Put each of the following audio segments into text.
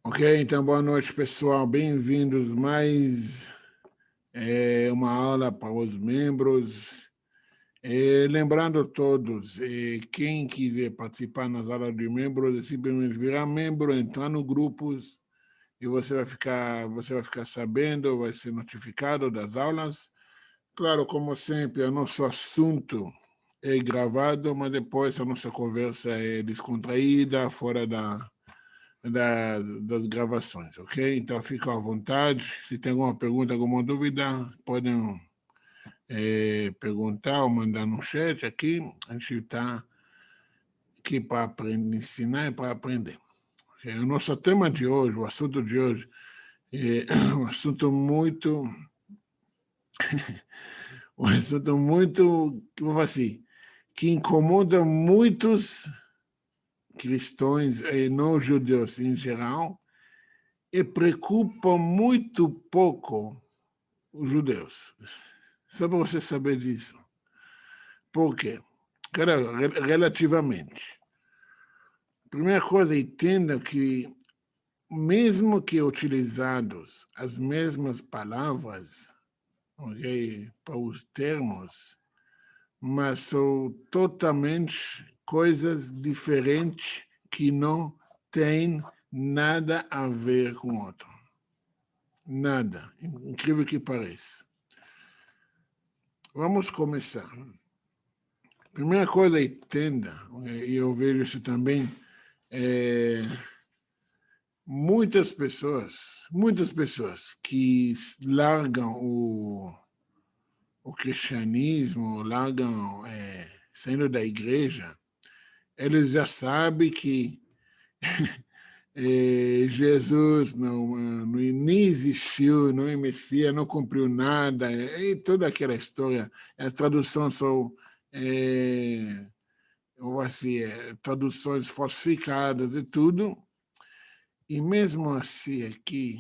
Ok, então boa noite, pessoal. Bem-vindos mais uma aula para os membros. Lembrando a todos, quem quiser participar nas aulas de membros, é simplesmente virar membro, entrar no grupos e você vai ficar sabendo, vai ser notificado das aulas. Claro, como sempre, o nosso assunto é gravado, mas depois a nossa conversa é descontraída, fora das gravações, ok? Então, fica à vontade. Se tem alguma pergunta, alguma dúvida, podem perguntar ou mandar no chat aqui. A gente está aqui para aprender, ensinar e para aprender. O nosso tema de hoje, o assunto de hoje, é um assunto muito... Um assunto muito, que eu vou falar assim, que incomoda muitos cristãos e não judeus em geral e preocupa muito pouco os judeus. Só para você saber disso. Por quê? Cara, relativamente. Primeira coisa, entenda que, mesmo que utilizados as mesmas palavras, okay, para os termos, mas são totalmente coisas diferentes que não têm nada a ver com o outro. Nada. Incrível que pareça. Vamos começar. Primeira coisa, entenda, e eu vejo isso também, muitas pessoas que largam o cristianismo, largam, saindo da igreja, eles já sabem que Jesus não existiu, não é Messias, não cumpriu nada, e toda aquela história. As traduções são... ou assim, traduções falsificadas e tudo, e mesmo assim aqui,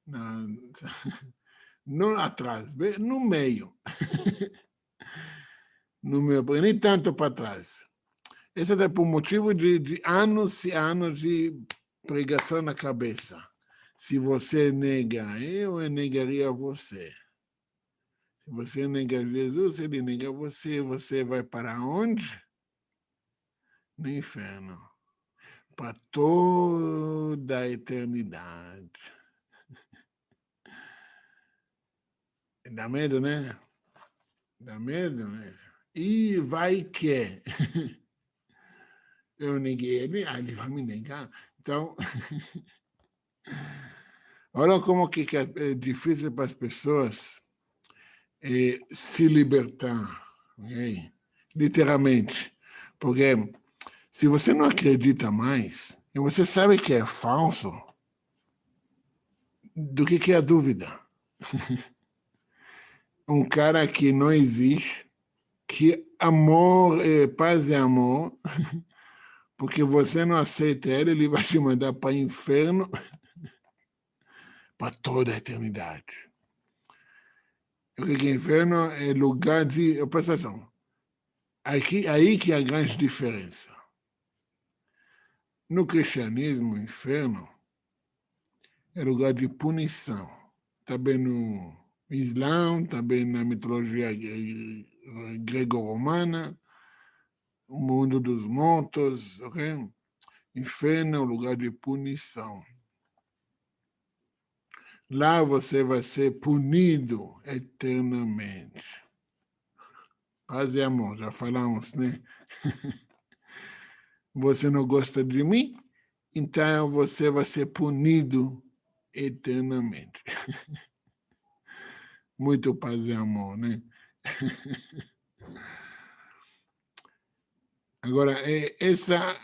na, não atrás, no meio, no meio, nem tanto para trás. Esse é por motivo de anos e anos de pregação na cabeça. Se você nega, eu negaria você. Se você nega Jesus, ele nega você. Você vai para onde? No inferno. Para toda a eternidade. Dá medo, né? Dá medo, né? E vai que eu neguei ele, ele vai me negar. Então, olha como que é difícil para as pessoas se libertar, okay? Literalmente. Porque se você não acredita mais, e você sabe que é falso, do que é a dúvida? Um cara que não existe, que amor, paz e amor, porque você não aceita ele vai te mandar para o inferno para toda a eternidade. Porque o inferno é lugar de... Presta atenção. Aí que é a grande diferença. No cristianismo, o inferno é lugar de punição. Também no Islã, também na mitologia grego-romana, o mundo dos mortos, ok? Inferno é um lugar de punição. Lá você vai ser punido eternamente. Paz e amor, já falamos, né? Você não gosta de mim? Então você vai ser punido eternamente. Muito paz e amor, né? Agora, essa é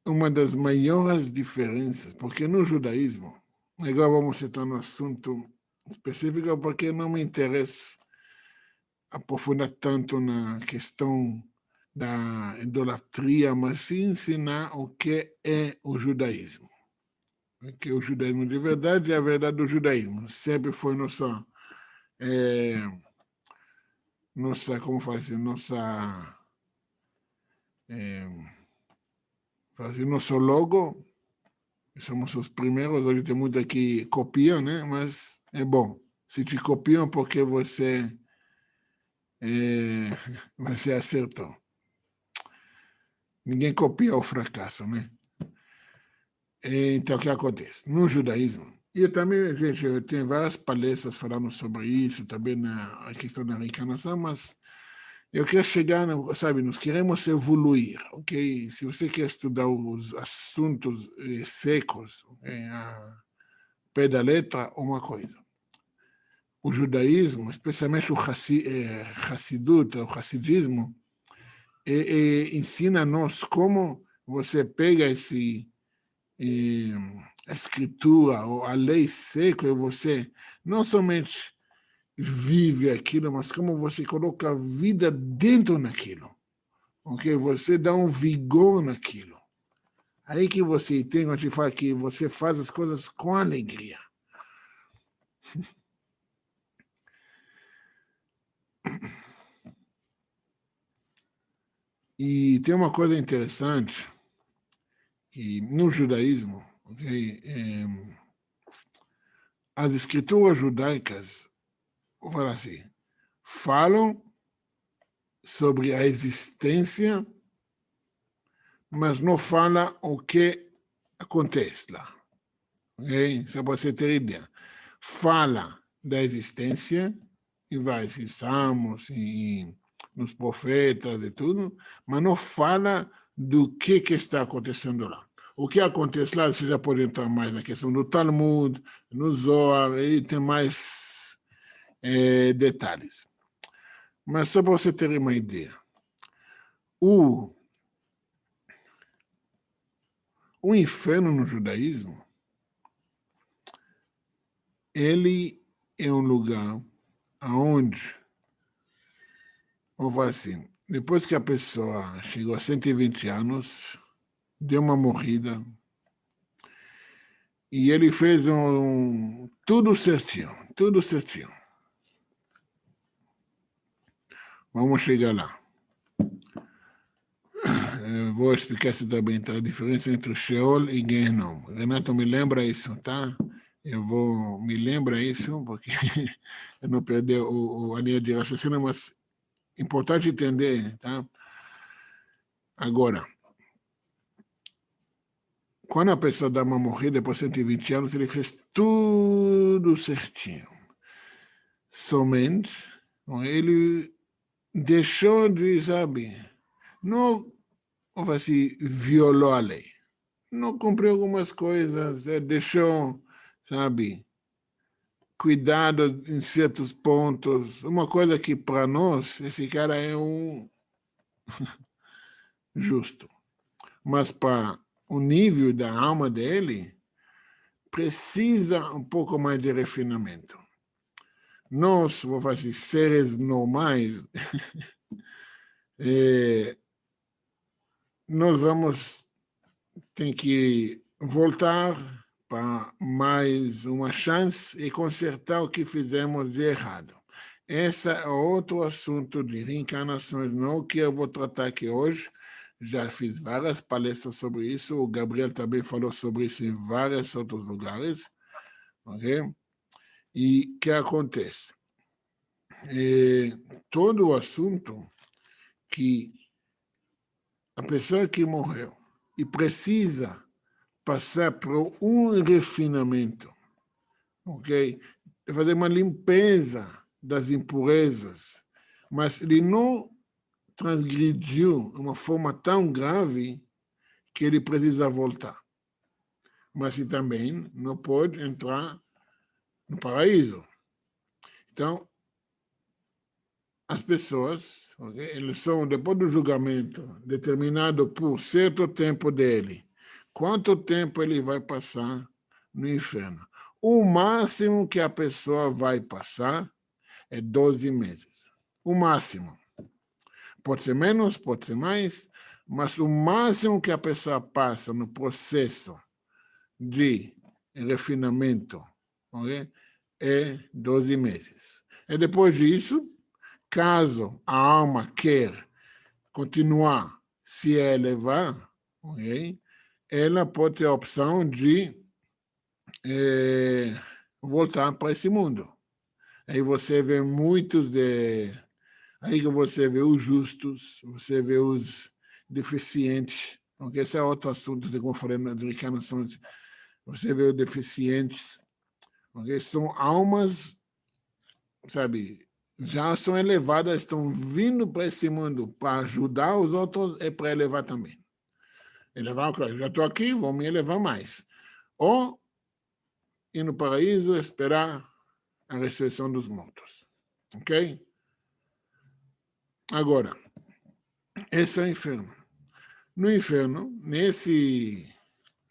uma das maiores diferenças, porque no judaísmo, agora vamos entrar no assunto específico, porque não me interessa aprofundar tanto na questão da idolatria, mas sim ensinar o que é o judaísmo. Porque o judaísmo de verdade é a verdade do judaísmo. Sempre foi como fala assim, nosso logo, somos os primeiros, hoje tem muita que copiam, né? Mas é bom. Se te copiam, porque você acertou. Ninguém copia o fracasso, né? Então, o que acontece? No judaísmo, e eu também, gente, eu tenho várias palestras falando sobre isso, também na questão da reencarnação, mas eu quero chegar, sabe, nós queremos evoluir, ok? Se você quer estudar os assuntos secos, a pé da letra, uma coisa. O judaísmo, especialmente o Hassidut, o Hassidismo, ensina-nos como você pega a escritura ou a lei seca e você não somente vive aquilo, mas como você coloca a vida dentro daquilo. Ok? Você dá um vigor naquilo. Aí que você tem, quando te fala que você faz as coisas com alegria. E tem uma coisa interessante, que no judaísmo, okay, as escrituras judaicas, vou falar assim, falam sobre a existência, mas não fala o que acontece lá. Okay? Só para você ter ideia. Fala da existência, e vai em Salmos, nos profetas e tudo, mas não fala do que está acontecendo lá. O que acontece lá, você já pode entrar mais na questão do Talmud, no Zohar, e tem mais detalhes. Mas só para você ter uma ideia. O inferno no judaísmo, ele é um lugar onde, vou falar assim, depois que a pessoa chegou a 120 anos, deu uma morrida, e ele fez tudo certinho, tudo certinho. Vamos chegar lá. Eu vou explicar isso também, tá? A diferença entre o Sheol e Gehenom. Renato, me lembra isso, tá? Me lembra isso, porque eu não perdi a linha de raciocínio, mas é importante entender, tá? Agora, quando a pessoa dá uma morrida depois de 120 anos, ele fez tudo certinho. Somente, ele deixou de, sabe, não, assim, violou a lei. Não cumpriu algumas coisas, deixou, sabe, cuidado em certos pontos. Uma coisa que, para nós, esse cara é um justo. Mas para o nível da alma dele, precisa um pouco mais de refinamento. Nós, vou fazer seres normais, nós vamos ter que voltar para mais uma chance e consertar o que fizemos de errado. Esse é outro assunto de reencarnações, não que eu vou tratar aqui hoje. Já fiz várias palestras sobre isso. O Gabriel também falou sobre isso em vários outros lugares. Ok? E o que acontece? Todo o assunto que a pessoa que morreu e precisa passar por um refinamento, ok? Fazer uma limpeza das impurezas, mas ele não transgrediu de uma forma tão grave que ele precisa voltar. Mas ele também não pode entrar no paraíso. Então, as pessoas, okay, eles são, depois do julgamento, determinado por certo tempo dele, quanto tempo ele vai passar no inferno. O máximo que a pessoa vai passar é 12 meses. O máximo. Pode ser menos, pode ser mais, mas o máximo que a pessoa passa no processo de refinamento, okay, é 12 meses. E depois disso, caso a alma quer continuar se elevar, okay, ela pode ter a opção de voltar para esse mundo. Aí você vê aí que você vê os justos, você vê os deficientes, porque esse é outro assunto de como eu falei na reencarnação. Você vê os deficientes, porque são almas, sabe, já são elevadas, estão vindo para esse mundo para ajudar os outros e para elevar também. Elevar, claro, já estou aqui, vou me elevar mais. Ou ir no paraíso esperar a ressurreição dos mortos. Ok? Agora, esse é o inferno. No inferno, nesse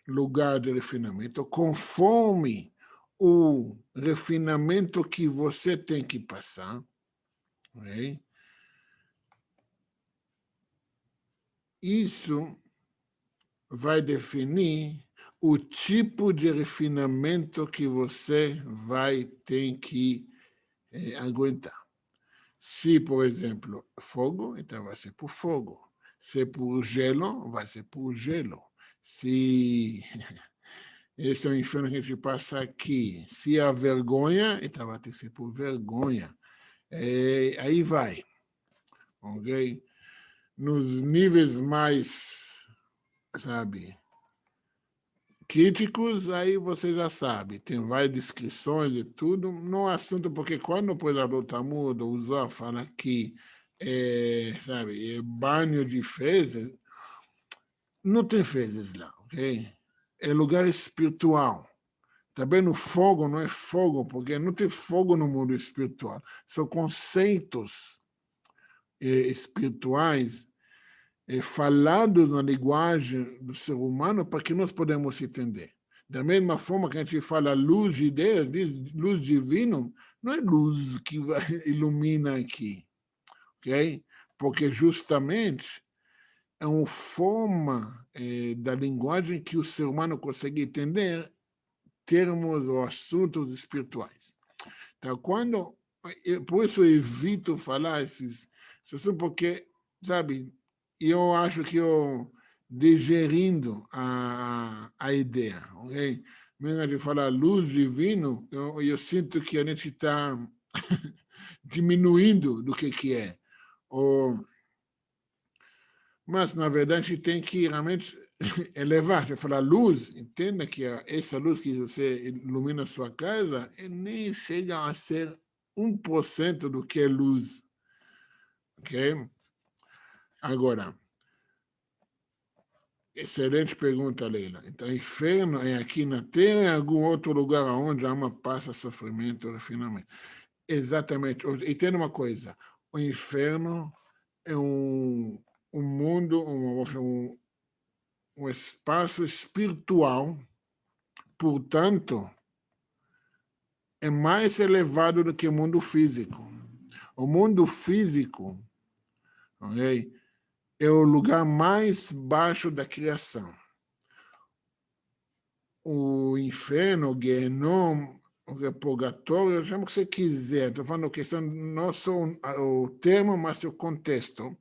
lugar de refinamento, conforme o refinamento que você tem que passar, okay? Isso vai definir o tipo de refinamento que você vai ter que aguentar. Se, por exemplo, fogo, então vai ser por fogo. Se por gelo, vai ser por gelo. Se esse é o inferno que a gente passa aqui. Se a vergonha, então vai ter que ser por vergonha. Aí vai. Ok? Nos níveis mais, sabe, críticos, aí você já sabe. Tem várias descrições e tudo. No assunto, porque quando o predador está mudo, o Zohar fala que sabe, banho de fezes, não tem fezes lá, ok? É lugar espiritual. Também no fogo não é fogo, porque não tem fogo no mundo espiritual. São conceitos espirituais falados na linguagem do ser humano para que nós podemos entender. Da mesma forma que a gente fala luz de Deus, diz luz divina, não é luz que ilumina aqui, ok? Porque justamente é uma forma da linguagem que o ser humano consegue entender termos ou assuntos espirituais. Então, por isso eu evito falar esses assuntos, porque, sabe, eu acho que eu digerindo a ideia, ok? Mesmo de falar luz divino, eu sinto que a gente está diminuindo do que é. Ou, mas, na verdade, a gente tem que realmente elevar. Se eu falar luz, entenda que essa luz que você ilumina a sua casa nem chega a ser 1% do que é luz. Ok? Agora, excelente pergunta, Leila. Então, inferno é aqui na Terra ou em algum outro lugar onde a alma passa sofrimento, refinamento? Exatamente. E tem uma coisa, o inferno é um mundo, um espaço espiritual, portanto, é mais elevado do que o mundo físico. O mundo físico, okay, é o lugar mais baixo da criação. O inferno, o Gehenom, o purgatório, chama o que você quiser. Estou falando questão não só o termo, mas o contexto.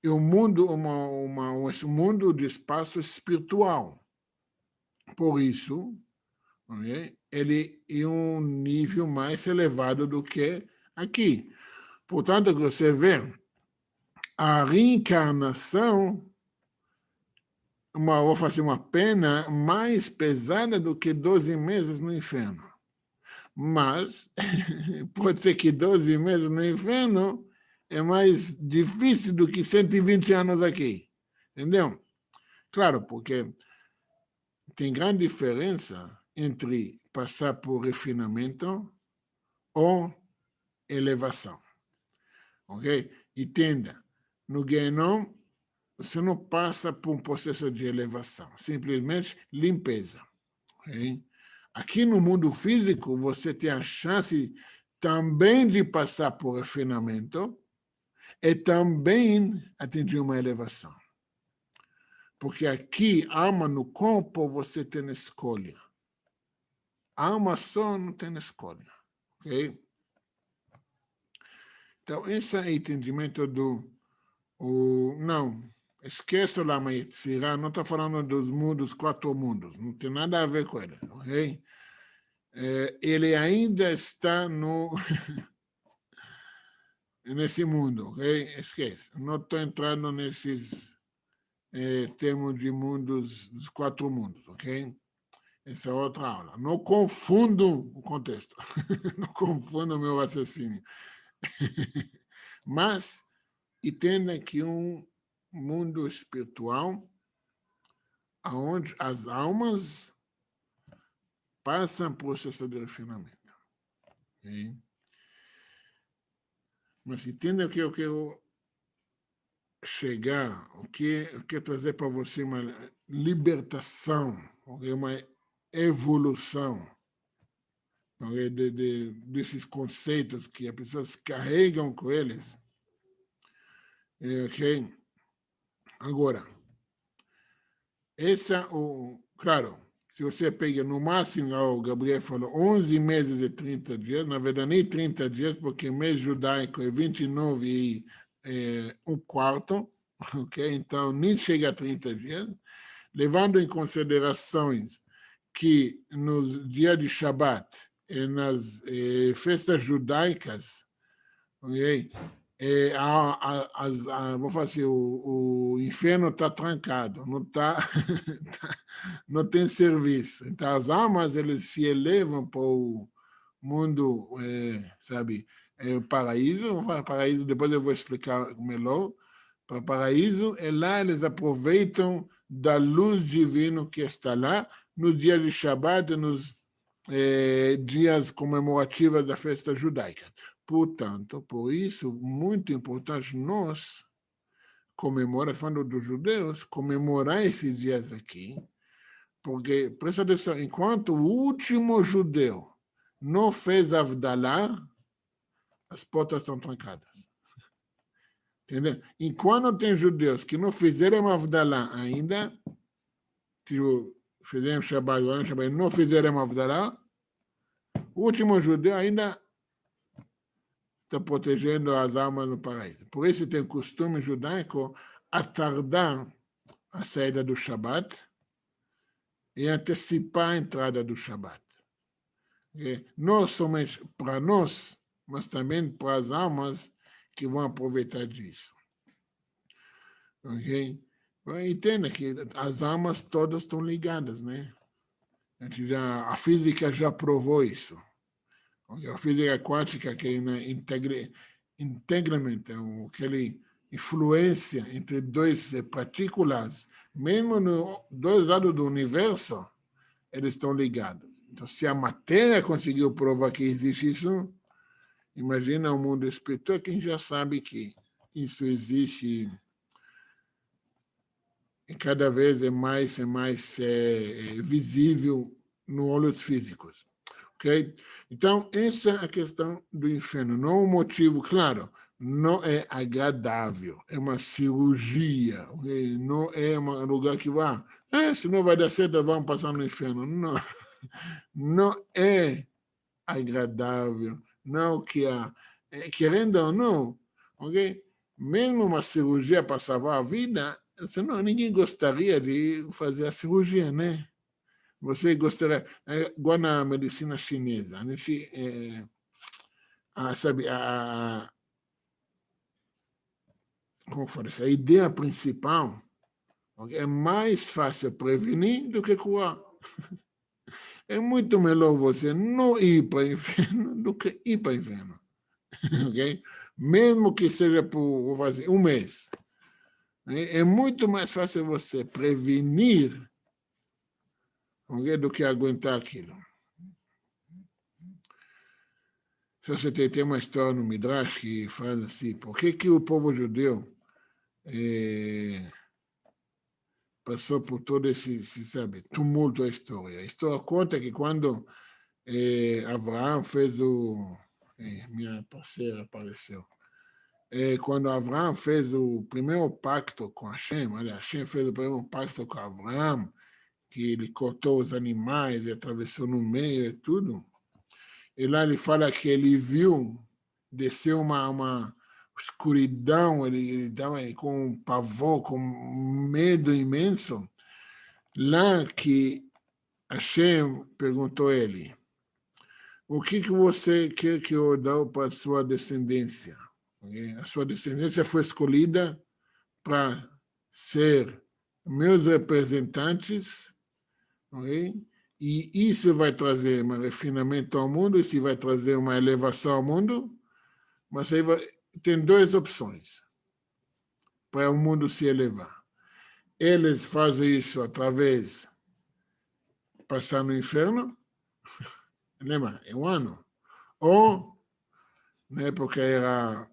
É um mundo, um mundo de espaço espiritual. Por isso, okay, ele é um nível mais elevado do que aqui. Portanto, você vê a reencarnação, vou fazer uma pena mais pesada do que 12 meses no inferno. Mas pode ser que 12 meses no inferno é mais difícil do que 120 anos aqui. Entendeu? Claro, porque tem grande diferença entre passar por refinamento ou elevação. Ok? Entenda, no Gehenom, você não passa por um processo de elevação, simplesmente limpeza. Okay? Aqui no mundo físico, você tem a chance também de passar por refinamento e também atingir uma elevação. Porque aqui, alma no corpo, você tem escolha. Alma só não tem escolha. Ok? Então, esse é o entendimento do... não, Esqueça o Lama Yetzirah, não está falando dos mundos, 4 mundos, não tem nada a ver com ele, ok? Ele ainda está nesse mundo, ok? Esquece, não estou entrando nesses termos de mundos, dos 4 mundos, ok? Essa é outra aula. Não confundo o contexto, não confundo o meu raciocínio. Mas entenda que um mundo espiritual onde as almas passam por processo de refinamento. Okay? Mas entenda que eu quero chegar, o que eu quero trazer para você uma libertação, uma evolução desses conceitos que as pessoas carregam com eles. Okay? Agora, claro, se você pega no máximo, o Gabriel falou, 11 meses e 30 dias, na verdade nem 30 dias, porque mês judaico é 29 e um quarto, ok? Então nem chega a 30 dias, levando em considerações que nos dias de Shabat e nas festas judaicas, ok? Vou fazer, o inferno está trancado, não tem serviço. Então, as almas eles se elevam para o mundo, sabe, paraíso. Paraíso, depois eu vou explicar melhor. Para o paraíso, e lá eles aproveitam da luz divina que está lá, no dia de Shabat, nos dias comemorativos da festa judaica. Portanto, por isso, muito importante nós comemorar, falando dos judeus, comemorar esses dias aqui, porque, presta atenção, enquanto o último judeu não fez Avdalá, as portas estão trancadas. Entendeu? Enquanto tem judeus que não fizeram Avdalá ainda, tipo, fizeram Shabbat, não fizeram Avdalá, o último judeu ainda está protegendo as almas no paraíso. Por isso tem o costume judaico atardar a saída do Shabat e antecipar a entrada do Shabat. Não somente para nós, mas também para as almas que vão aproveitar disso. Ok? Entenda que as almas todas estão ligadas, né? A física já provou isso. A física quântica, que integramente, aquela influência entre duas partículas, mesmo nos dois lados do universo, eles estão ligados. Então, se a matéria conseguiu provar que existe isso, imagina o mundo espiritual, quem já sabe que isso existe e cada vez é mais visível nos olhos físicos. Okay? Então, essa é a questão do inferno. Não é um motivo, claro, não é agradável, é uma cirurgia, okay? Não é um lugar que se não vai dar certo, vamos passar no inferno. Não, não é agradável, não que querendo ou não, okay? Mesmo uma cirurgia para salvar a vida, senão ninguém gostaria de fazer a cirurgia, né? Você gostaria, igual na medicina chinesa, a gente, sabe, como for isso, a ideia principal é mais fácil prevenir do que curar. É muito melhor você não ir para o inferno do que ir para o inferno. Okay? Mesmo que seja por um mês. É muito mais fácil você prevenir, okay, do que aguentar aquilo. Se você tem uma história no Midrash que faz assim, por que o povo judeu passou por todo esse, sabe, tumulto da história? A história conta que quando Abraão fez minha parceira apareceu. Quando Abraão fez o primeiro pacto com Hashem, Hashem fez o primeiro pacto com Abraão, que ele cortou os animais e atravessou no meio e tudo. E lá ele fala que ele viu descer uma escuridão, ele estava com pavor, com medo imenso, lá que Hashem perguntou a ele, o que você quer que eu dê para a sua descendência? A sua descendência foi escolhida para ser meus representantes, okay? E isso vai trazer um refinamento ao mundo, isso vai trazer uma elevação ao mundo, mas aí tem duas opções para o mundo se elevar. Eles fazem isso através de passar no inferno, lembra, é um ano, ou na época era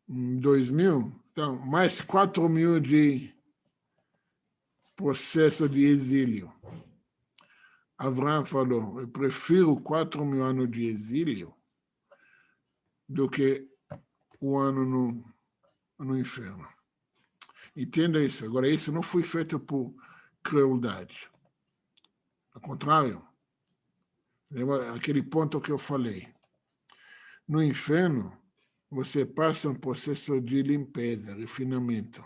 2000, então mais 4.000 de processo de exílio. Abraão falou, eu prefiro 4.000 anos de exílio do que o ano no inferno. Entenda isso. Agora, isso não foi feito por crueldade. Ao contrário, lembra aquele ponto que eu falei. No inferno, você passa um processo de limpeza, refinamento.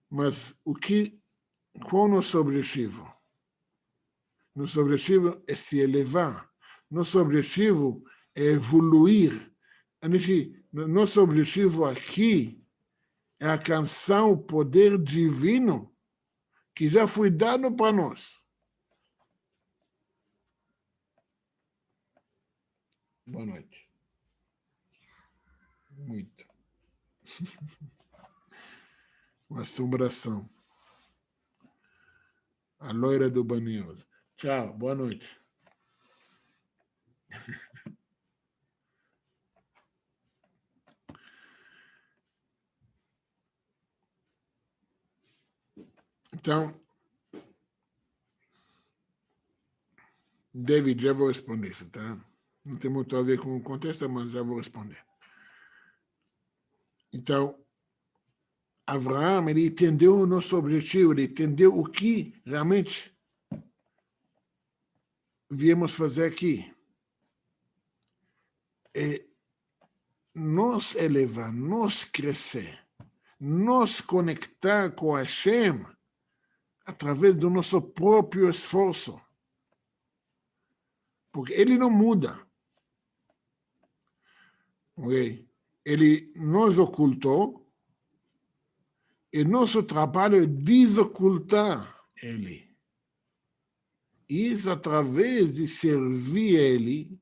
Mas qual é o nosso objetivo? Nosso objetivo é se elevar. Nosso objetivo é evoluir. Nosso objetivo aqui é alcançar o poder divino que já foi dado para nós. Boa noite. Muito. Uma assombração. A loira do banheiro. Tchau, boa noite. Então, David, já vou responder isso, tá? Não tem muito a ver com o contexto, mas já vou responder. Então, Abraão, ele entendeu o nosso objetivo, ele entendeu o que realmente viemos fazer aqui. É nos elevar, nos crescer, nos conectar com Hashem através do nosso próprio esforço. Porque ele não muda. Okay? Ele nos ocultou e nosso trabalho é desocultar ele. Isso através de servir ele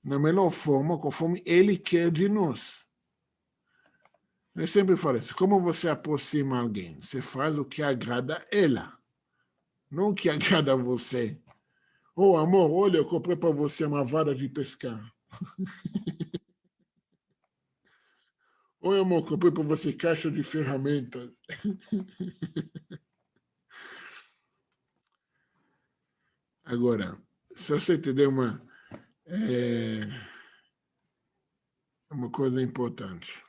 na melhor forma, conforme ele quer de nós. Eu sempre falo isso. Como você aproxima alguém? Você faz o que agrada ela, não o que agrada você. Oh, amor, olha, eu comprei para você uma vara de pescar. Oi, amor, comprei para você caixa de ferramentas. Agora, só você entender uma coisa importante.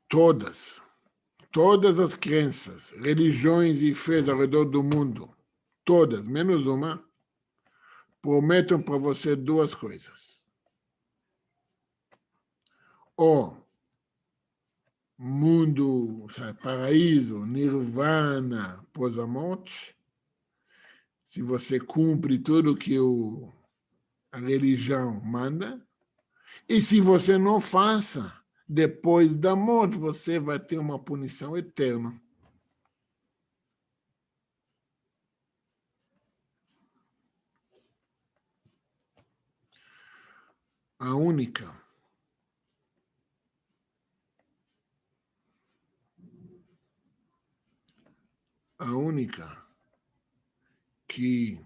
Todas as crenças, religiões e fés ao redor do mundo, todas, menos uma, prometem para você duas coisas. Ou mundo, paraíso, nirvana, pós a morte, se você cumpre tudo que a religião manda, e se você não faça, depois da morte, você vai ter uma punição eterna. A única que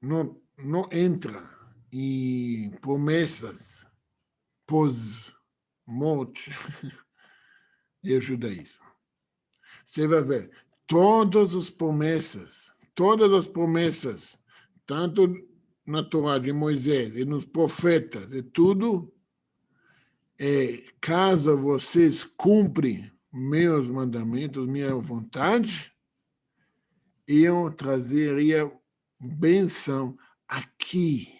não entra em promessas pós-morte é o judaísmo. Você vai ver, todas as promessas, tanto na Torá de Moisés e nos profetas, e tudo, caso vocês cumprem meus mandamentos, minha vontade, trazeria bênção aqui,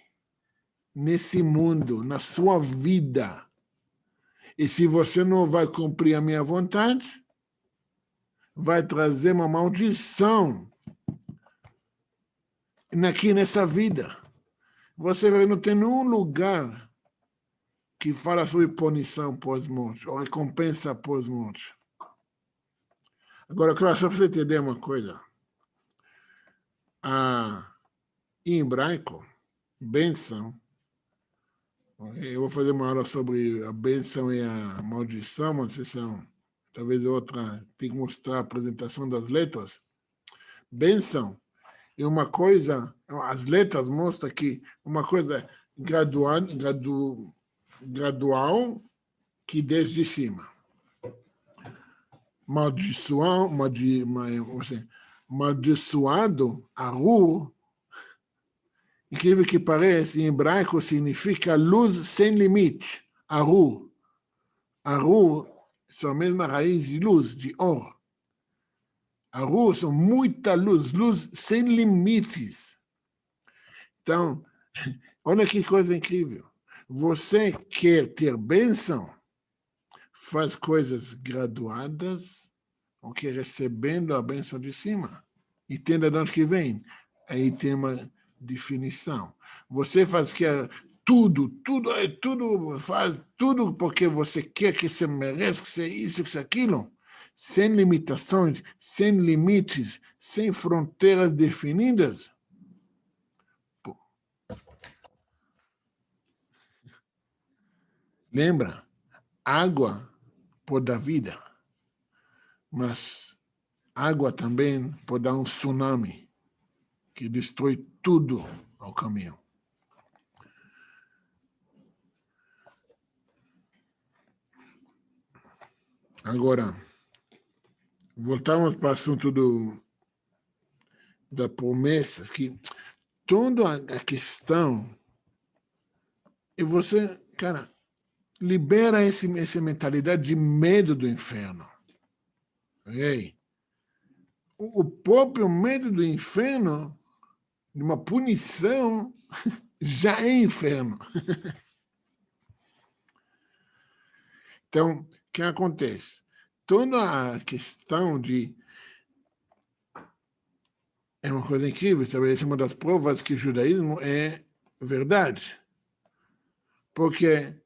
nesse mundo, na sua vida. E se você não vai cumprir a minha vontade, vai trazer uma maldição aqui nessa vida. Você não tem nenhum lugar que fala sobre punição pós-morte, ou recompensa pós-morte. Agora, claro, só para você entender uma coisa. Em hebraico, bênção, eu vou fazer uma aula sobre a bênção e a maldição, uma sessão, talvez outra, tem que mostrar a apresentação das letras. Bênção é uma coisa, as letras mostram que uma coisa gradual que desde cima. Maldiçoado, arur, incrível que pareça, em hebraico significa luz sem limite. Arur. Arur é a mesma raiz de luz, de or. Arur são muita luz, luz sem limites. Então, olha que coisa incrível. Você quer ter bênção? Faz coisas graduadas, ok, recebendo a bênção de cima. E entenda de onde que vem. Aí tem uma definição. Você faz que tudo, faz tudo porque você quer, que você merece, que você isso, que você aquilo, sem limitações, sem limites, sem fronteiras definidas. Pô. Lembra? Água pode dar vida, mas água também pode dar um tsunami que destrói tudo ao caminho. Agora, voltamos para o assunto da promessa, que toda a questão é você, cara, libera essa mentalidade de medo do inferno. Okay? O próprio medo do inferno, de uma punição, já é inferno. Então, o que acontece? Toda a questão é uma coisa incrível, sabe? Essa é uma das provas que o judaísmo é verdade. Porque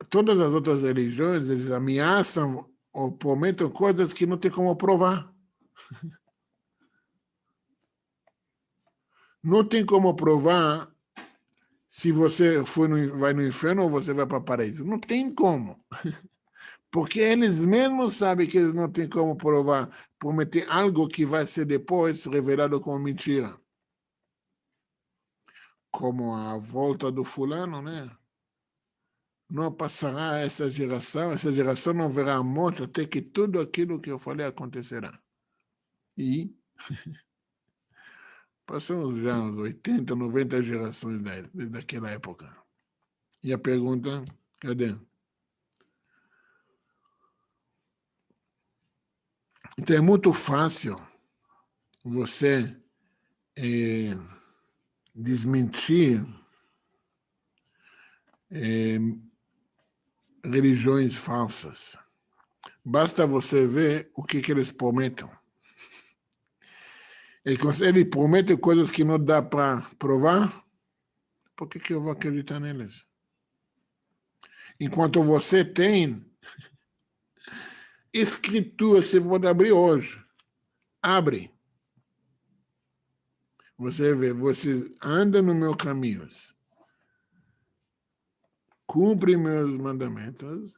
todas as outras religiões, eles ameaçam ou prometem coisas que não tem como provar. Não tem como provar se você vai no inferno ou você vai para o paraíso. Não tem como. Porque eles mesmos sabem que eles não têm como provar, prometer algo que vai ser depois revelado como mentira. Como a volta do fulano, né? Não passará essa geração não verá a morte até que tudo aquilo que eu falei acontecerá. E passamos já uns 80, 90 gerações desde aquela época. E a pergunta, cadê? Então é muito fácil você desmentir religiões falsas. Basta você ver o que eles prometem. Eles prometem coisas que não dá para provar. Por que eu vou acreditar neles? Enquanto você tem escritura que você pode abrir hoje. Abre. Você vê, você anda nos meus caminhos. Cumpre meus mandamentos.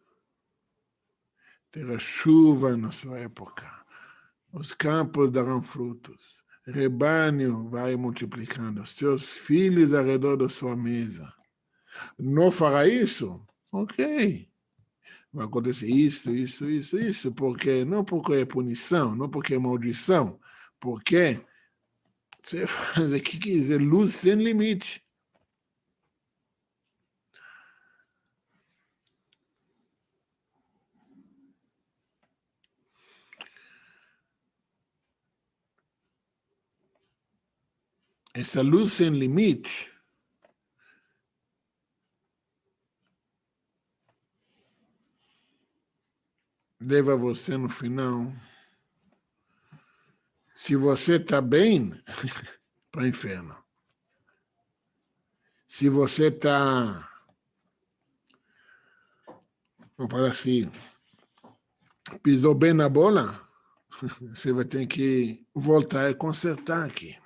Terá chuva na sua época. Os campos darão frutos. Rebanho vai multiplicando. Seus filhos ao redor da sua mesa. Não fará isso? Ok. Vai acontecer isso. Porque, não porque é punição, não porque é maldição. Porque você faz o que quiser, luz sem limite. essa luz sem limite leva você no final. Se você está bem, para o inferno. Se você está, vamos falar assim, pisou bem na bola, você vai ter que voltar e consertar aqui.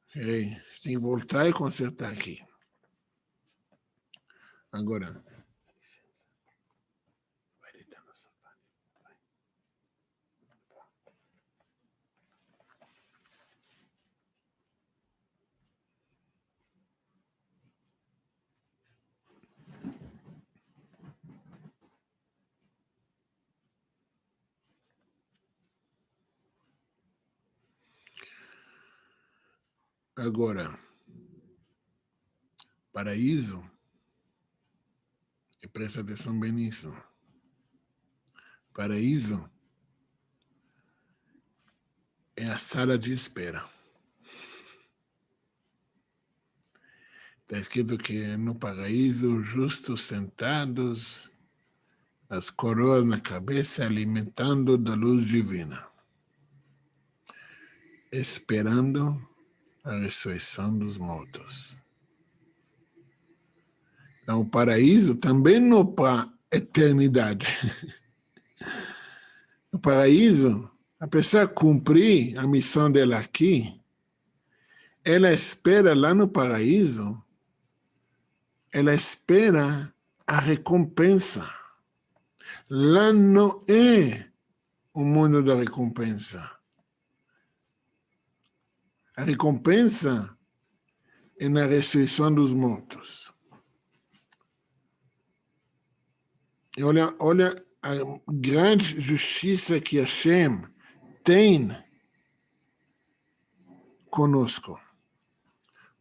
Okay? Você tem que voltar e consertar aqui. Agora. Agora, paraíso, e presta atenção bem nisso. Paraíso é a sala de espera. Está escrito que no paraíso, justos sentados, as coroas na cabeça, alimentando da luz divina, esperando a ressurreição dos mortos. Então, o paraíso também não para a eternidade. No paraíso, a pessoa cumprir a missão dela aqui, ela espera lá no paraíso, ela espera a recompensa. Lá não é o mundo da recompensa. A recompensa é na ressurreição dos mortos. E olha a grande justiça que Hashem tem conosco.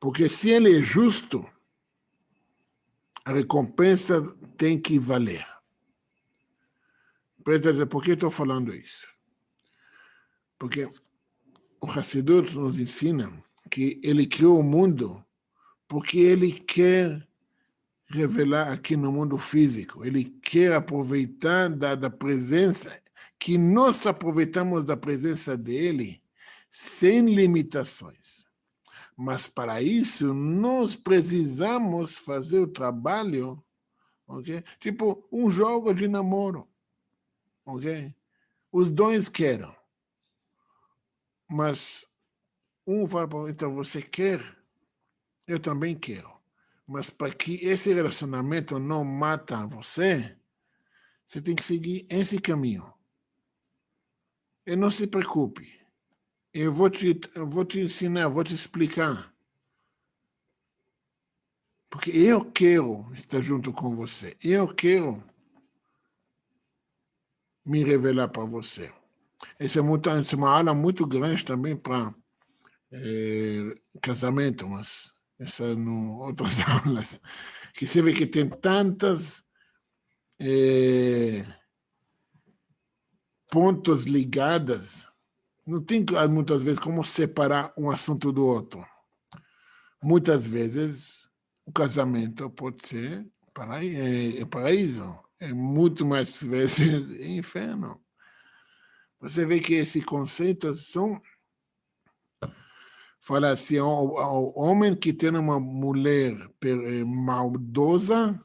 Porque se ele é justo, a recompensa tem que valer. Presta atenção, por que estou falando isso? Porque o Hassidut nos ensina que ele criou o mundo porque ele quer revelar aqui no mundo físico. Ele quer aproveitar da presença, que nós aproveitamos da presença dele sem limitações. Mas para isso, nós precisamos fazer o trabalho, ok? Tipo um jogo de namoro, ok? Os dois querem. Mas um fala para o outro, então você quer, eu também quero. Mas para que esse relacionamento não mata você, você tem que seguir esse caminho. E não se preocupe. Eu vou te ensinar, vou te explicar. Porque eu quero estar junto com você. Eu quero me revelar para você. Essa é uma aula muito grande também para casamento, mas essa não outras aulas. Que você vê que tem tantas pontos ligadas. Não tem muitas vezes como separar um assunto do outro. Muitas vezes o casamento pode ser paraíso. É muito mais vezes inferno. Você vê que esses conceitos são... Fala assim, o homem que tem uma mulher maldosa,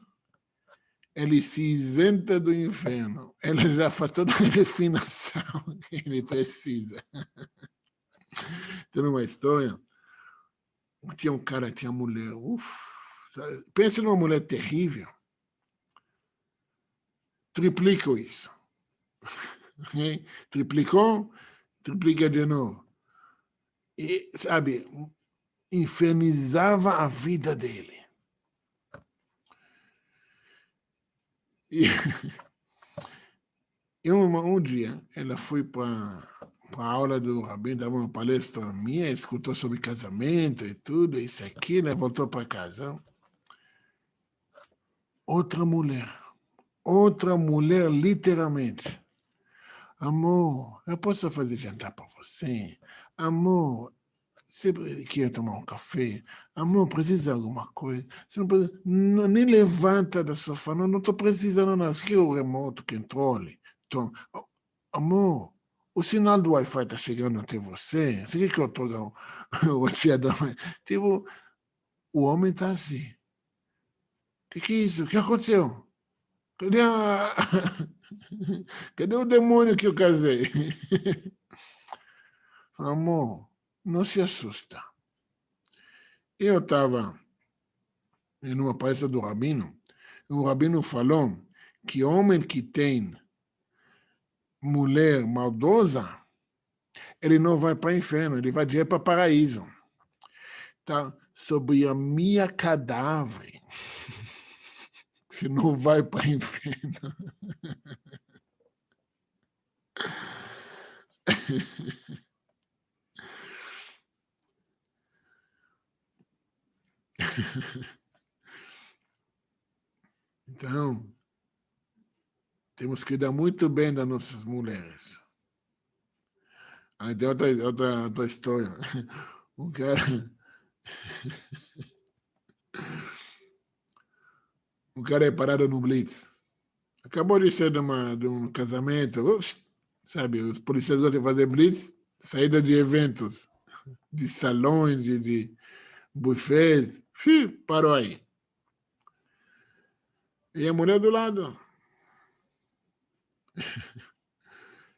ele se isenta do inferno. Ele já faz toda a refinação que ele precisa. Tem uma história, tinha um cara, tinha uma mulher, pensa numa mulher terrível, triplica isso. Triplicou, triplica de novo. E, sabe, infernizava a vida dele. E um dia, ela foi para a aula do Rabin, dava uma palestra minha, escutou sobre casamento e tudo, isso aqui, né? Voltou para casa. Outra mulher, literalmente. Amor, eu posso fazer jantar para você? Amor, você quer tomar um café? Amor, precisa de alguma coisa? Você não precisa, nem levanta da sofá, não estou precisando nada. Você quer o remoto, controle? Então, amor, o sinal do Wi-Fi está chegando até você? Você quer que eu toque o roteador? Tipo, o homem está assim. O que é isso? O que aconteceu? Cadê a... Cadê o demônio que eu casei? Amor, não se assusta. Eu estava em uma palestra do Rabino, e o Rabino falou que homem que tem mulher maldosa, ele não vai para o inferno, ele vai direto para o paraíso. Tá? Sobre a minha cadáver, você não vai para o inferno. Então, temos que cuidar muito bem das nossas mulheres. Aí tem outra história. Um cara, um cara é parado no Blitz. Acabou de ser de um casamento. Sabe, os policiais gostam de fazer Blitz, saída de eventos, de salões, de buffets. Parou aí. E a mulher do lado.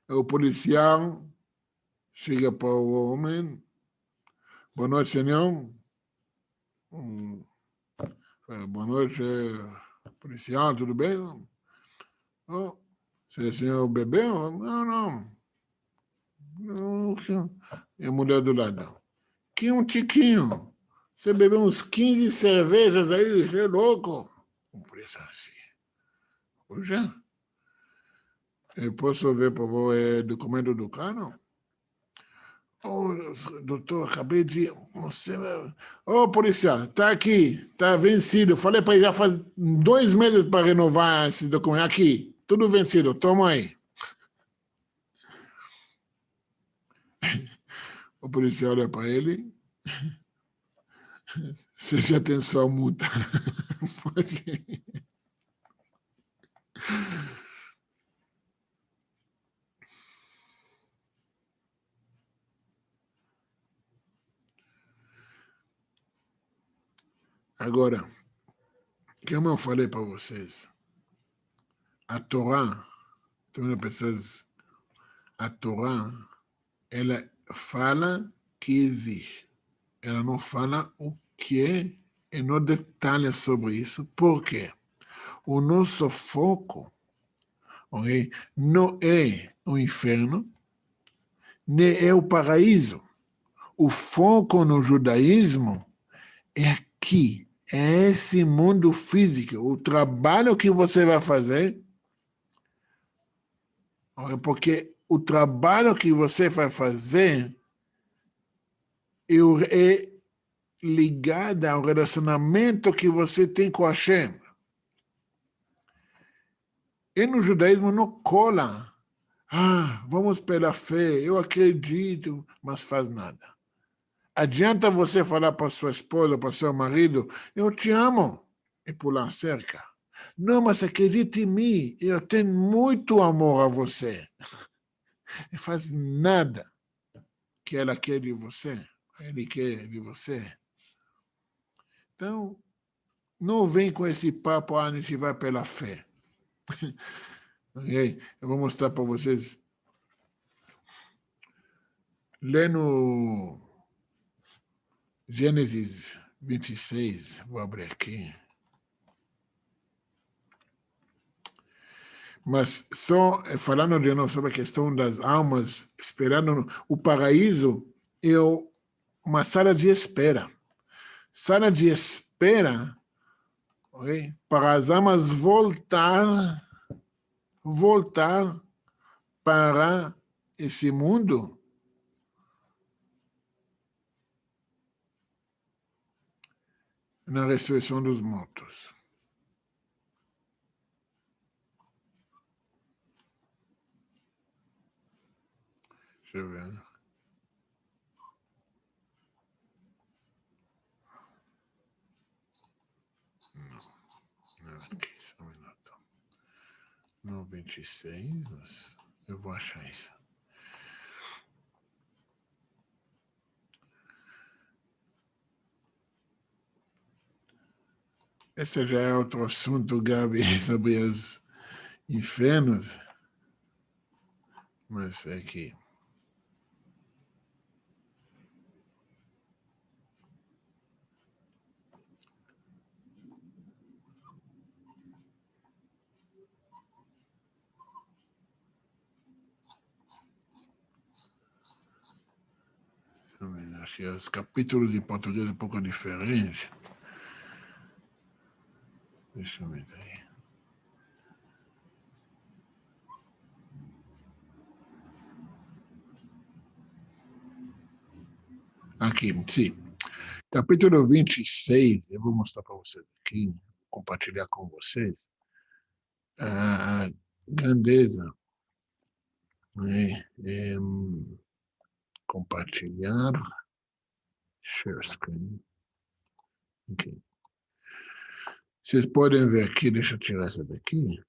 O policial chega para o homem. Boa noite, senhor. Boa noite, policial, tudo bem? Oh, você, senhor bebeu? Não, não. E a mulher do lado. Que um tiquinho. Você bebeu uns 15 cervejas aí, você é louco. Um preço assim. Poxa, eu posso ver, por favor, documento do carro? Oh, doutor, acabei de. Você... Ô, policial, tá aqui, tá vencido. Falei para ele já faz 2 meses para renovar esse documento. Aqui, tudo vencido, toma aí. O policial olha para ele. Você já tem sua multa. Pode ir. Agora, como eu falei para vocês, a Torá, então, pessoas, a Torá, ela fala que existe. Ela não fala o que é e não detalha sobre isso. Por quê? O nosso foco, okay, não é o inferno, nem é o paraíso. O foco no judaísmo é aqui, é esse mundo físico. O trabalho que você vai fazer, porque o trabalho que você vai fazer é ligado ao relacionamento que você tem com Hashem. E no judaísmo não cola. Ah, vamos pela fé, eu acredito, mas faz nada. Adianta você falar para sua esposa, para seu marido, eu te amo, e pular cerca. Não, mas acredite em mim, eu tenho muito amor a você. E faz nada que ela quer de você, ele quer de você. Então, não vem com esse papo, a gente vai pela fé. Okay? Eu vou mostrar para vocês. Lê no Gênesis 26, vou abrir aqui. Mas só falando de novo sobre a questão das almas, esperando o paraíso, é uma sala de espera. Sala de espera, okay, para as almas voltar para esse mundo na ressurreição dos mortos. Deixa eu ver. No 26, mas eu vou achar isso. Esse já é outro assunto, Gabi, sobre os infernos. Mas é que... Acho que os capítulos em português é um pouco diferentes. Deixa eu ver aí. Aqui, sim. Capítulo 26, eu vou mostrar para vocês aqui, compartilhar com vocês a grandeza, né? Compartilhar, share screen. Okay. Vocês podem ver aqui, deixa eu tirar essa daqui.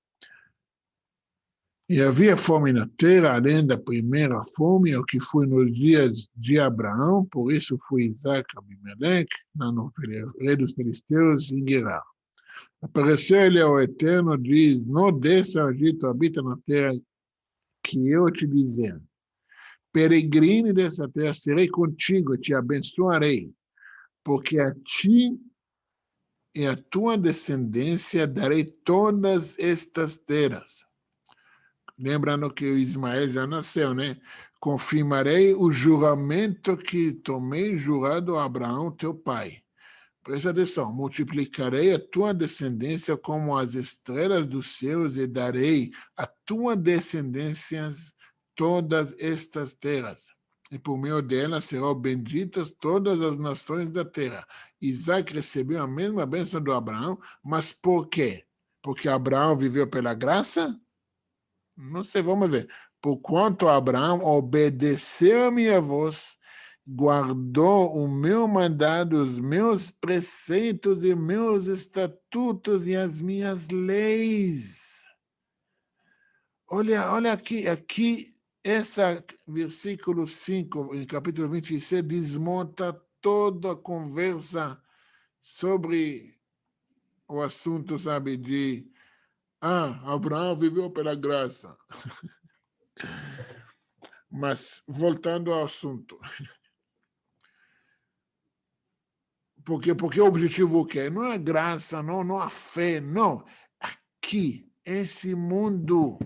E havia fome na terra, além da primeira fome, o que foi nos dias de Abraão, por isso foi Isaac Abimeleque, no rei dos filisteus, em Gerar. Apareceu-lhe ao Eterno, diz, não desça ao Egito, habita na terra que eu te dizer. Peregrine dessa terra, serei contigo, te abençoarei, porque a ti e a tua descendência darei todas estas terras. Lembrando que o Ismael já nasceu, né? Confirmarei o juramento que tomei jurado a Abraão, teu pai. Presta atenção, multiplicarei a tua descendência como as estrelas dos céus e darei a tua descendência todas estas terras. E por meio delas serão benditas todas as nações da terra. Isaac recebeu a mesma bênção do Abraão, mas por quê? Porque Abraão viveu pela graça? Não sei, vamos ver. Porquanto Abraão obedeceu a minha voz, guardou o meu mandado, os meus preceitos e meus estatutos e as minhas leis. Olha aqui, esse versículo 5, em capítulo 26, desmonta toda a conversa sobre o assunto, sabe, de Abraão viveu pela graça. Mas, voltando ao assunto. Porque o objetivo o quê? Não é graça, não há fé, não. Aqui, esse mundo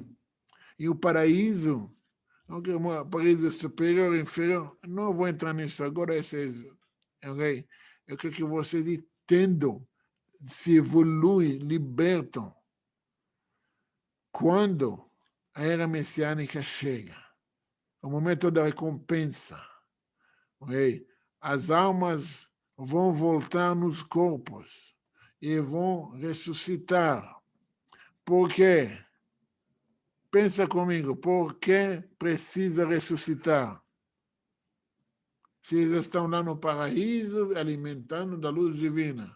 e o paraíso, o paraíso superior, inferior, não vou entrar nisso agora, okay? Eu quero que vocês entendam, se evoluem, libertam. Quando a era messiânica chega, o momento da recompensa, okay? As almas vão voltar nos corpos e vão ressuscitar. Por quê? Pensa comigo, por que precisa ressuscitar? Se eles estão lá no paraíso, alimentando da luz divina.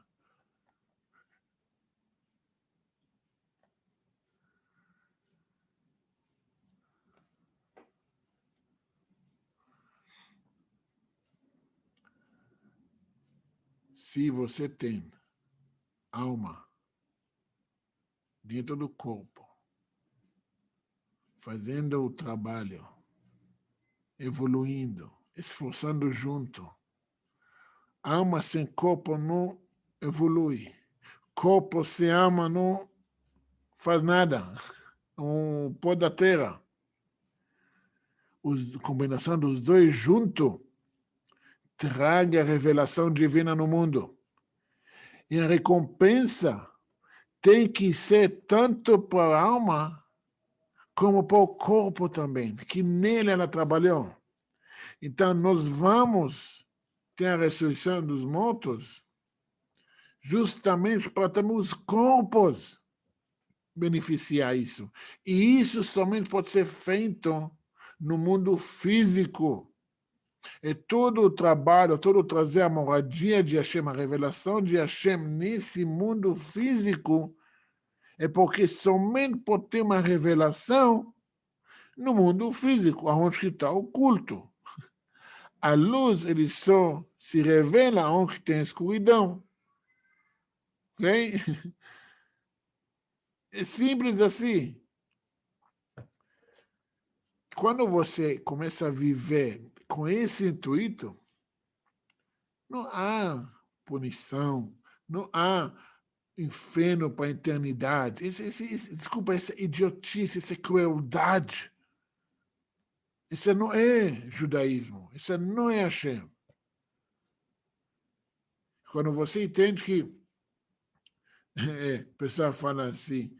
Se você tem alma dentro do corpo, fazendo o trabalho, evoluindo, esforçando junto, alma sem corpo não evolui. Corpo sem alma não faz nada. Um pó da terra. A combinação dos dois juntos traga a revelação divina no mundo. E a recompensa tem que ser tanto para a alma como para o corpo também, que nele ela trabalhou. Então, nós vamos ter a ressurreição dos mortos justamente para também os corpos beneficiar isso. E isso somente pode ser feito no mundo físico. E todo o trabalho, todo trazer a moradia de Hashem, a revelação de Hashem nesse mundo físico, é porque somente por ter uma revelação no mundo físico, onde está oculto. A luz, ele só se revela onde tem escuridão. Ok? É simples assim. Quando você começa a viver com esse intuito, não há punição, não há inferno para a eternidade. Desculpa, essa idiotice, essa crueldade. Isso não é judaísmo, isso não é Hashem. Quando você entende que o pessoal fala assim,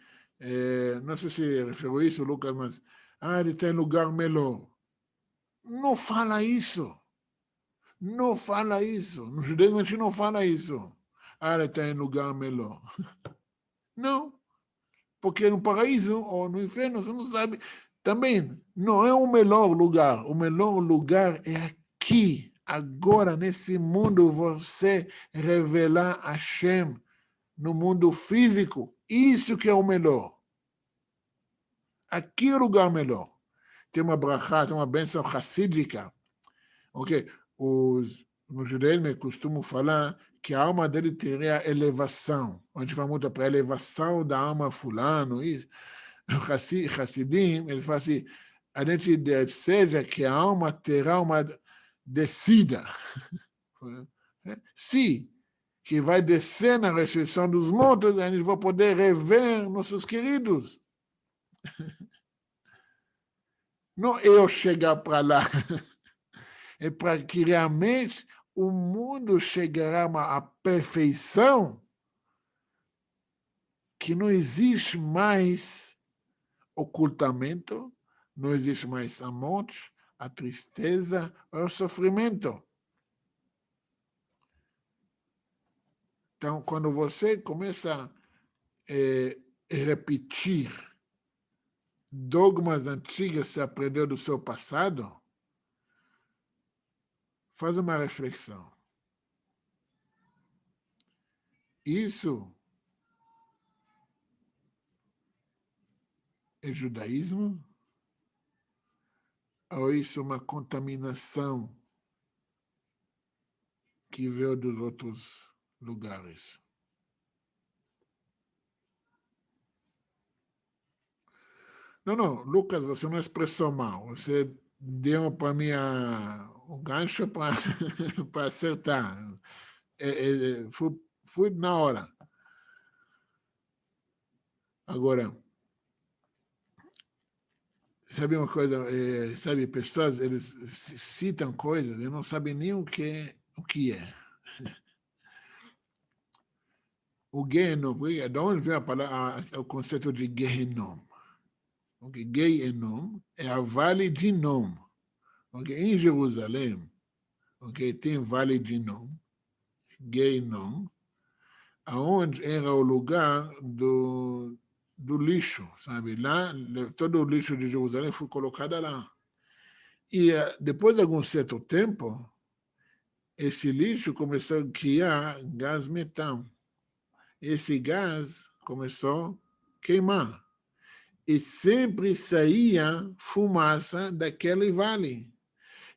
não sei se referiu isso, Lucas, mas ele tem lugar melhor. Não fala isso. Não fala isso. No judaísmo a gente não fala isso. Ele tem lugar melhor. Não. Porque no paraíso ou no inferno você não sabe. Também não é o melhor lugar. O melhor lugar é aqui, agora, nesse mundo, você revelar Hashem no mundo físico. Isso que é o melhor. Aqui é o lugar melhor. Tem uma brachá, tem uma bênção hassídica. Okay? No judaísmo costumam falar que a alma dele teria elevação. A gente fala muito para a elevação da alma fulano. Isso. O Hassidim, ele fala assim, a gente deseja que a alma terá uma descida. Sim, que vai descer na ressurreição dos mortos, a gente vai poder rever nossos queridos. Não eu chegar para lá. É para que realmente o mundo chegará a uma perfeição que não existe mais ocultamento, não existe mais a morte, a tristeza, o sofrimento. Então, quando você começa a repetir dogmas antigos que você aprendeu do seu passado, faz uma reflexão. Isso é judaísmo? Ou isso é uma contaminação que veio dos outros lugares? Não, Lucas, você não expressou mal. Você deu para mim o gancho para acertar. Fui na hora. Agora, sabe uma coisa? Sabe, pessoas, eles citam coisas e não sabem nem o que é. O Gehenom, de onde vem o conceito de Gehenom? Okay? Gehenom é a vale de Nom. Okay? Em Jerusalém, okay, tem vale de Nom, Gehenom, aonde era o lugar do lixo, sabe? Lá, todo o lixo de Jerusalém foi colocado lá. E depois de algum certo tempo, esse lixo começou a criar gás metano. Esse gás começou a queimar. E sempre saía fumaça daquele vale.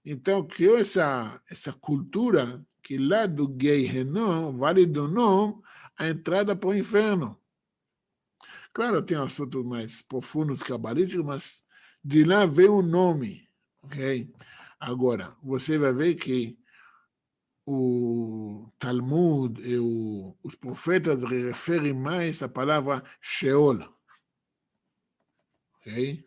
Então, criou essa cultura que lá do Gehenom, Vale do Nom, a entrada para o inferno. Claro, tem assuntos mais profundos cabalísticos, mas de lá veio o nome. Okay? Agora, você vai ver que o Talmud e os profetas referem mais à palavra Sheol. Okay?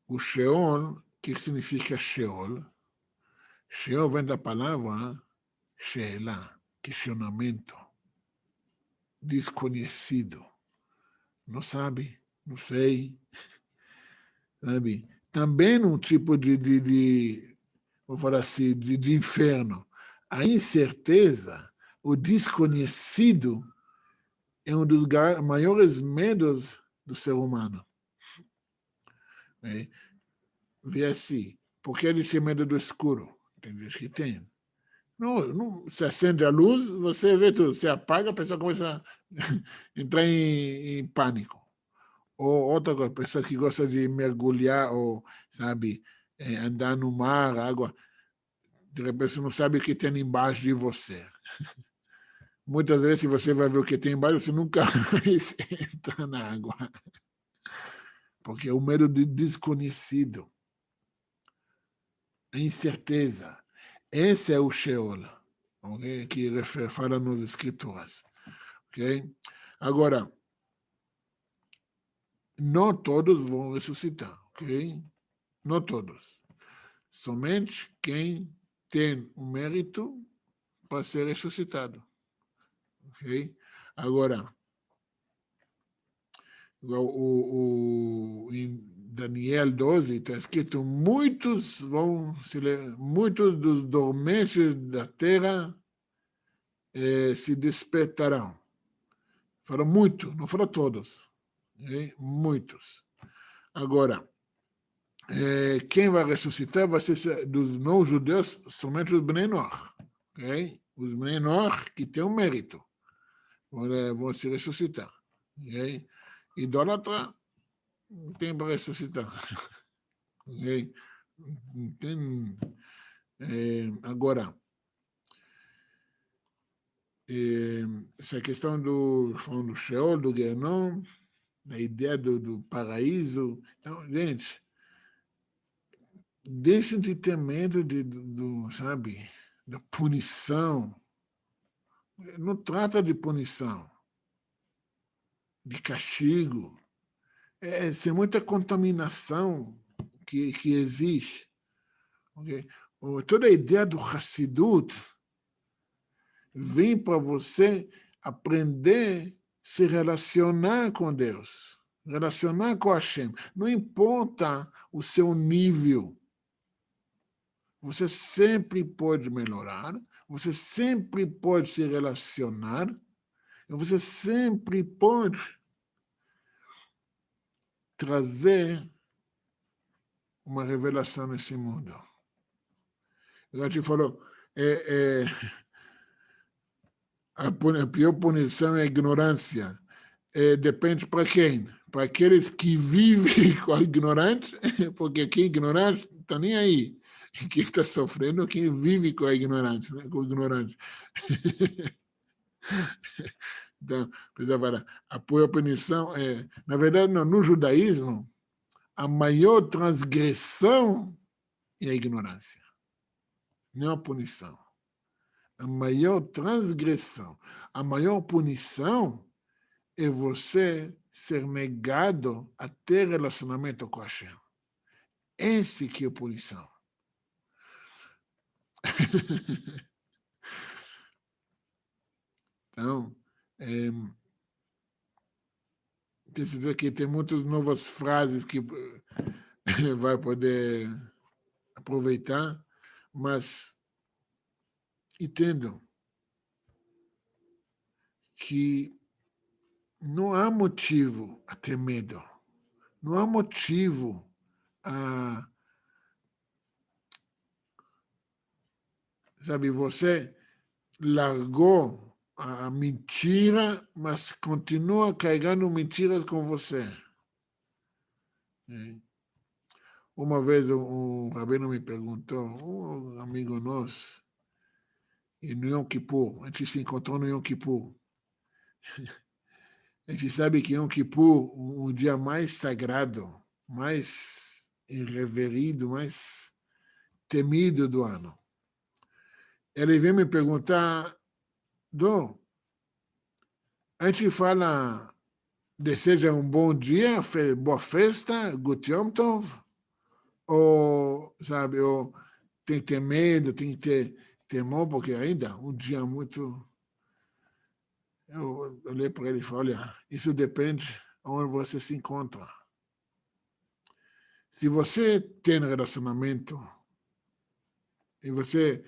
O Sheol, o que significa Sheol? Sheol vem da palavra Sheelah, questionamento, desconhecido. Não sabe, não sei, sabe? Também um tipo vou falar assim, de inferno. A incerteza, o desconhecido, é um dos maiores medos do ser humano. Vê assim, por que ele tem medo do escuro? Tem gente que tem. Se acende a luz, você vê tudo. Se apaga, a pessoa começa a entrar em pânico. Ou outra coisa, pessoas que gostam de mergulhar ou, sabe, andar no mar, água, de repente você não sabe o que tem embaixo de você. Muitas vezes, se você vai ver o que tem embaixo, você nunca mais entra na água. Porque é o medo do desconhecido, a incerteza. Esse é o Sheol, okay? Que fala nas escrituras. Okay? Agora, não todos vão ressuscitar. Okay? Não todos. Somente quem tem o mérito para ser ressuscitado. Okay? Agora, em Daniel 12 está escrito: muitos dos dormentes da terra se despertarão. Foram muitos, não foram todos. Okay? Muitos. Agora, quem vai ressuscitar vai ser dos não-judeus, somente os Bnei Noach. Okay? Os Bnei Noach que têm um mérito vão se ressuscitar. Okay? Idólatra não tem para ressuscitar. Okay? Tem, agora, essa questão do Sheol, do Genom, da ideia do paraíso. Então, gente, deixem de ter medo sabe, da punição. Não trata de punição, de castigo. Tem muita contaminação que existe. Okay? Toda a ideia do Hassidut vem para você aprender a se relacionar com Deus, relacionar com Hashem. Não importa o seu nível, você sempre pode melhorar, você sempre pode se relacionar, você sempre pode trazer uma revelação nesse mundo. A gente falou, a pior punição é a ignorância. Depende para quem? Para aqueles que vivem com a ignorância, porque quem é ignorante está nem aí. Quem está sofrendo é quem vive com a ignorância, né? Com o ignorante. Então, a pior punição é... Na verdade, no judaísmo, a maior transgressão é a ignorância, não a punição. A maior transgressão, a maior punição é você ser negado a ter relacionamento com Hashem. Esse que é a punição. Então, tem muitas novas frases que vai poder aproveitar, mas entendam que não há motivo a ter medo. Não há motivo a... Sabe, você largou a mentira, mas continua carregando mentiras com você. Uma vez um rabino me perguntou, um amigo nosso, e no Yom Kippur, a gente se encontrou no Yom Kippur. A gente sabe que Yom Kippur, o dia mais sagrado, mais irreverido, mais temido do ano. Ele veio me perguntar, Dom, a gente fala, deseja um bom dia, boa festa, Gut Yom Tov, ou, sabe, ou tem que ter medo, tem que ter temor, porque ainda um dia muito... Eu olhei para ele e falei, olha, isso depende de onde você se encontra. Se você tem relacionamento e você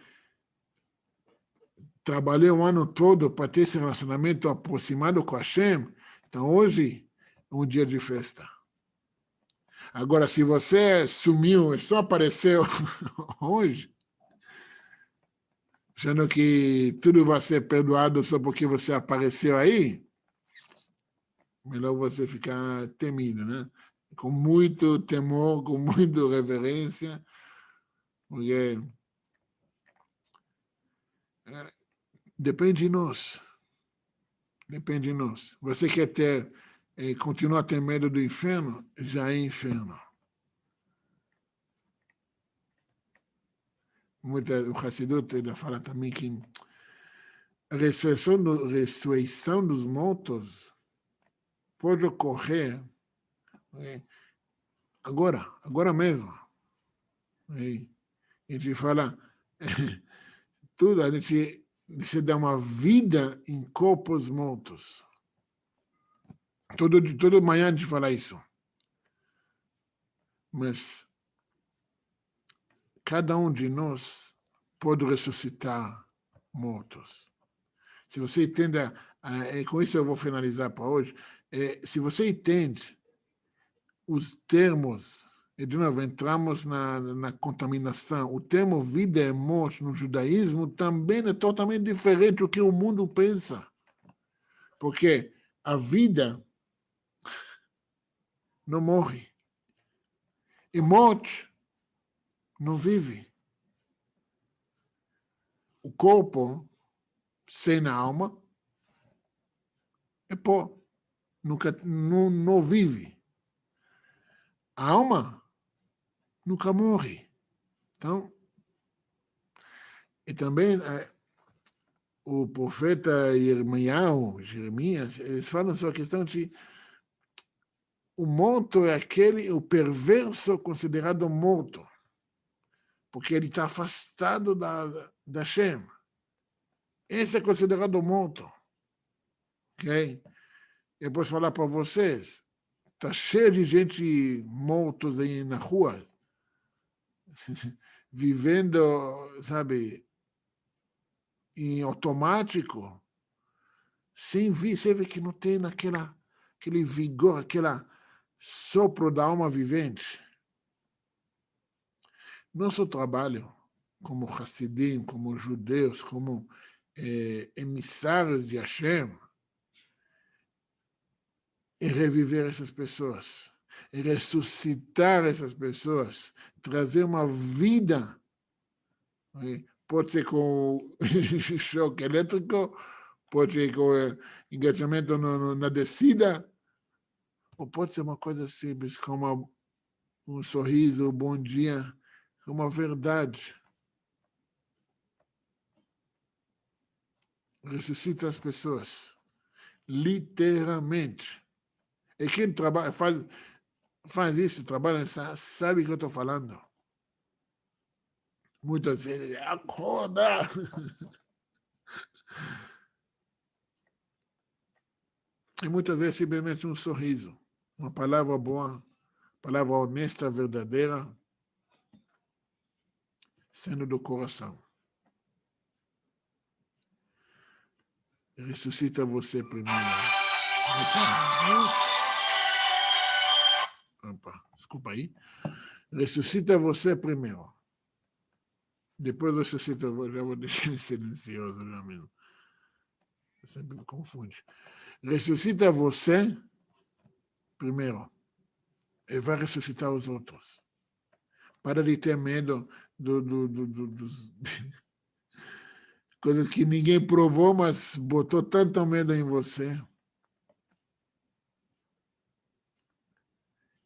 trabalhou o ano todo para ter esse relacionamento aproximado com Hashem, então hoje é um dia de festa. Agora, se você sumiu e só apareceu hoje, achando que tudo vai ser perdoado só porque você apareceu aí, melhor você ficar temido, né? Com muito temor, com muita reverência, porque depende de nós. Depende de nós. Você quer ter, continuar a ter medo do inferno? Já é inferno. O Hassidut ele fala também que a ressurreição dos mortos pode ocorrer agora mesmo. A gente fala, tudo, a gente dá uma vida em corpos mortos. Todo manhã a gente fala isso. Mas cada um de nós pode ressuscitar mortos. Se você entende, com isso eu vou finalizar para hoje, se você entende os termos, e de novo entramos na contaminação, o termo vida e morte no judaísmo também é totalmente diferente do que o mundo pensa. Porque a vida não morre. E morte não vive. O corpo sem alma é pó. Não vive. A alma nunca morre. Então, e também o profeta Jeremias, eles falam sobre a questão de o morto é o perverso considerado morto, porque ele está afastado da Shem. Esse é considerado morto. Ok? Eu posso falar para vocês, está cheio de gente mortos aí na rua, vivendo, sabe, em automático, sem vir, você vê que não tem aquele vigor, aquela sopro da alma vivente. Nosso trabalho como Hassidim, como judeus, como emissários de Hashem, é reviver essas pessoas, é ressuscitar essas pessoas, trazer uma vida. Pode ser com choque elétrico, pode ser com engajamento na descida, ou pode ser uma coisa simples, como um sorriso, um bom dia, uma verdade. Ressuscita as pessoas, literalmente. E quem trabalha, faz isso, trabalha, sabe o que eu estou falando. Muitas vezes, acorda! E muitas vezes simplesmente um sorriso, uma palavra boa, palavra honesta, verdadeira, sendo do coração. Ressuscita você primeiro. Opa, desculpa aí. Ressuscita você primeiro. Depois ressuscita, já vou deixar silencioso já mesmo. Sempre me confunde. Ressuscita você primeiro. E vai ressuscitar os outros. Para de ter medo dos coisas que ninguém provou, mas botou tanto medo em você.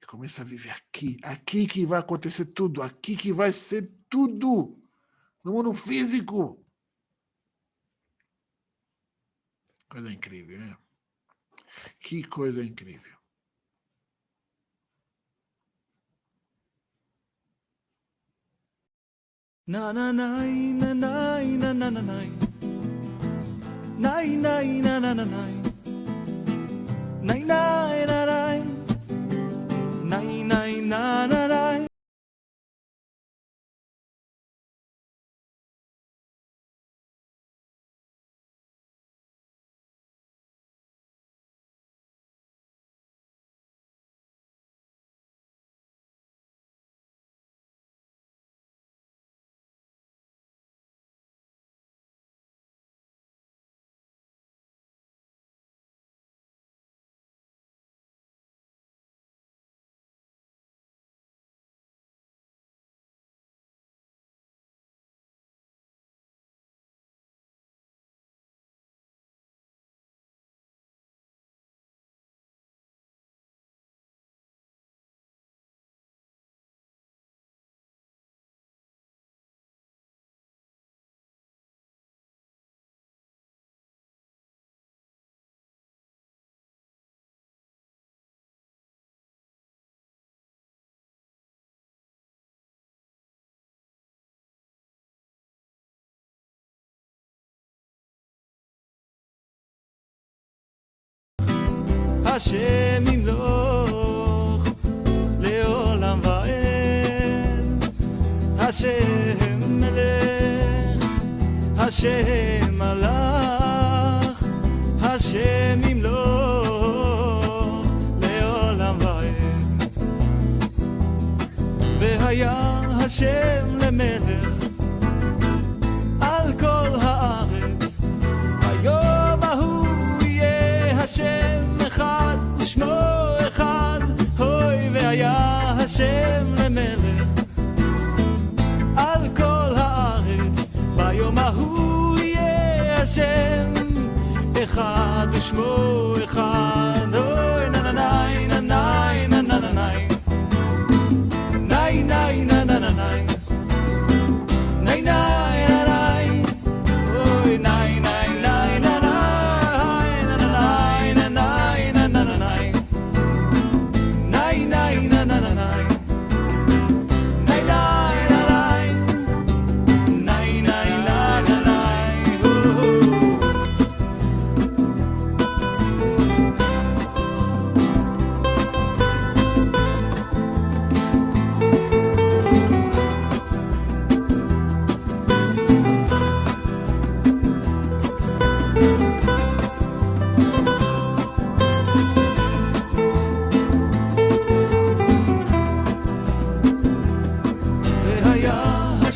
E começa a viver aqui. Aqui que vai acontecer tudo. Aqui que vai ser tudo. No mundo físico. Coisa incrível, né? Que coisa incrível. Na na na na na na na na na na na na na na na השם ימלוך לעולם ועד, השם מלך, השם מלך, השם ימלוך לעולם ועד. והיה השם למלך על כל הארץ, היום ההוא יהיה השם אחד ושמו אחד. הוי והיה השם למלך על כל הארץ, ביום ההוא יהיה השם אחד ושמו אחד. אוי ננאי ננאי ננאי נאי נאי נאי נאי נאי נאי נאי אוי נאי נאי נאי נאי נאי נאי נאי נאי נאי נאי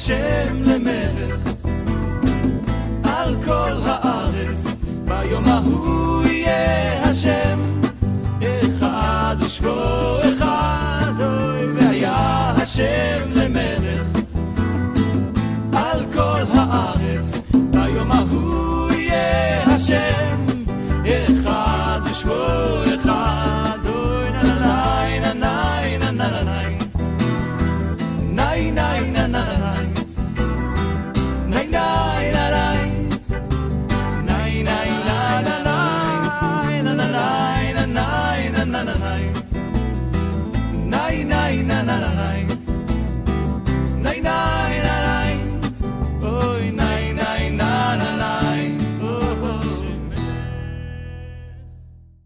השם למלך על כל הארץ, ביום ההוא יהיה השם אחד ושמו אחד. אוי והיה השם למלך על כל הארץ, ביום ההוא יהיה השם אחד ושמו אחד. אוי ננאי ננאי ננאי נאי נאי נאי Nine, nine, nine, nine, nine, nine, nine.